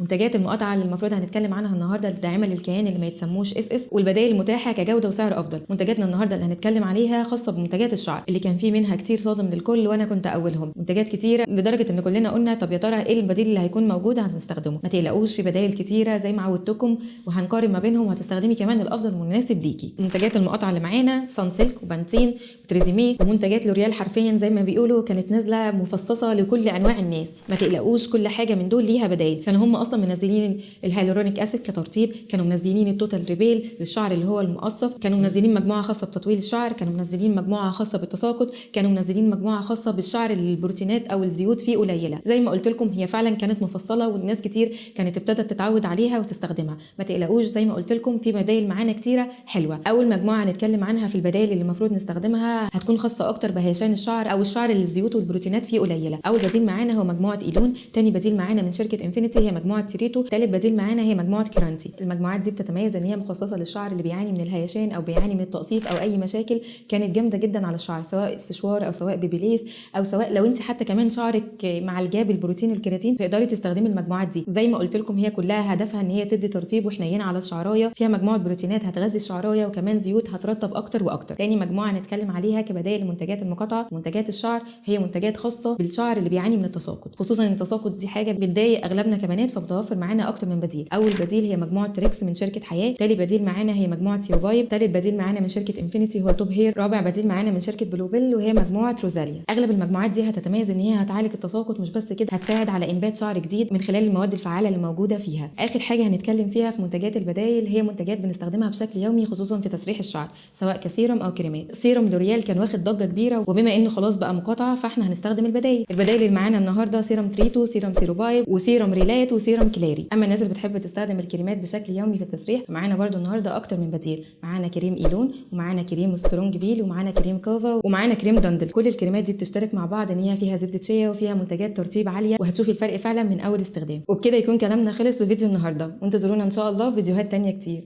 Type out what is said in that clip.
منتجات المقاطعه اللي المفروض هنتكلم عنها النهارده الداعمه للكيان اللي ما يتسموش اس والبدائل المتاحه كجوده وسعر افضل. منتجاتنا النهارده اللي هنتكلم عليها خاصه بمنتجات الشعر اللي كان في منها كتير صادم للكل، وانا كنت اولهم. منتجات كتيره لدرجه ان كلنا قلنا طب يا ترى ايه البديل اللي هيكون موجود هنستخدمه. ما تقلقوش، في بدائل كتيره زي ما عودتكم وهنقارن ما بينهم وهتستخدمي كمان الافضل المناسب ليكي. منتجات المقاطعه اللي معانا سان سيلك وبانتين وتريزيميه ومنتجات لوريال، حرفيا زي ما بيقولوا كانت نازله مفصصه لكل انواع الناس. ما تقلقوش، كل حاجه من دول ليها بدائل. كانوا هم اصلا منزلين الهيالورونيك اسيد كترطيب، كانوا منزلين التوتال ريبيل للشعر اللي هو المقصف، كانوا منزلين مجموعه خاصه بتطويل الشعر، كانوا منزلين مجموعه خاصه بالتساقط، كانوا منزلين مجموعه خاصه بالشعر اللي البروتينات او الزيوت فيه قليله. زي ما قلت لكم هي فعلا كانت مفصله والناس كتير كانت ابتدت تتعود عليها وتستخدمها. ما تقلقوش، زي ما قلت لكم في بدائل معانا كتيره حلوه. اول مجموعه هنتكلم عنها في البدائل اللي المفروض نستخدمها هتكون خاصه اكتر بهيشان الشعر او الشعر اللي الزيوت والبروتينات فيه قليله. اول بديل معانا هو مجموعه ايلون، تاني بديل معانا من شركه انفينيتي هي مجموعه تيريتو، تالت بديل معانا هي مجموعه كيرانتي. المجموعات دي بتتميز ان هي مخصصه للشعر اللي بيعاني من الهيشان او بيعاني من التقصيف او اي مشاكل كانت جامده جدا على الشعر، سواء استشوار او سواء بيبيليس او سواء لو انت حتى كمان شعرك مع الجاب البروتين والكيراتين تقدري تستخدمي المجموعات دي. زي ما قلت لكم هي كلها هدفها ان هي تدي ترطيب وحنينه على الشعرايه، فيها مجموعه بروتينات هتغذي الشعرايه وكمان زيوت هترطب اكتر واكتر. تاني مجموعه هنتكلم عليها كبدائل لمنتجات المقاطعه منتجات الشعر هي منتجات خاصه بالشعر اللي بيعاني من التساقط، خصوصا ان التساقط دي حاجه بتضايق اغلبنا كبنات، فمتوفر معانا اكتر من بديل. اول بديل هي مجموعه تريكس من شركه حياه، تاني بديل معانا هي مجموعه سيروبايب، تالت بديل معانا من شركه انفينيتي هو توب هير، رابع بديل معانا من شركه بلوبيل وهي مجموعه روزاليا. اغلب المجموعات دي هتتميز ان هي هتعالج التساقط، مش بس كده هتساعد على انبات شعر جديد من خلال المواد الفعاله اللي موجوده فيها. اخر حاجه هنتكلم فيها في منتجات البدائل هي منتجات بنستخدمها بشكل يومي خصوصا في تسريح الشعر سواء كسيرم او كريمات. سيرم لوريال كان واخد ضجه كبيره، وبما انه خلاص بقى مقاطعه فاحنا هنستخدم البدائل اللي معانا النهارده سيرم تريتو، سيرم سيروبايب، وسيرم ريلات، وسيرم كلاري. اما الناس اللي بتحب تستخدم الكريمات بشكل يومي في التسريح معانا برده النهارده اكتر من بديل. معانا كريم ايلون ومعانا كريم سترونج فيل ومعانا كريم كوفا ومعانا كريم داندل. كل الكريمات دي بتشترك مع بعض ان هي فيها زبده شيا وفيها منتجات ترطيب عاليه، وهتشوفي الفرق فعلا من اول استخدام. وبكده يكون كلامنا خلص في فيديو النهارده، وانتظرونا ان شاء الله في فيديوهات تانية كتير.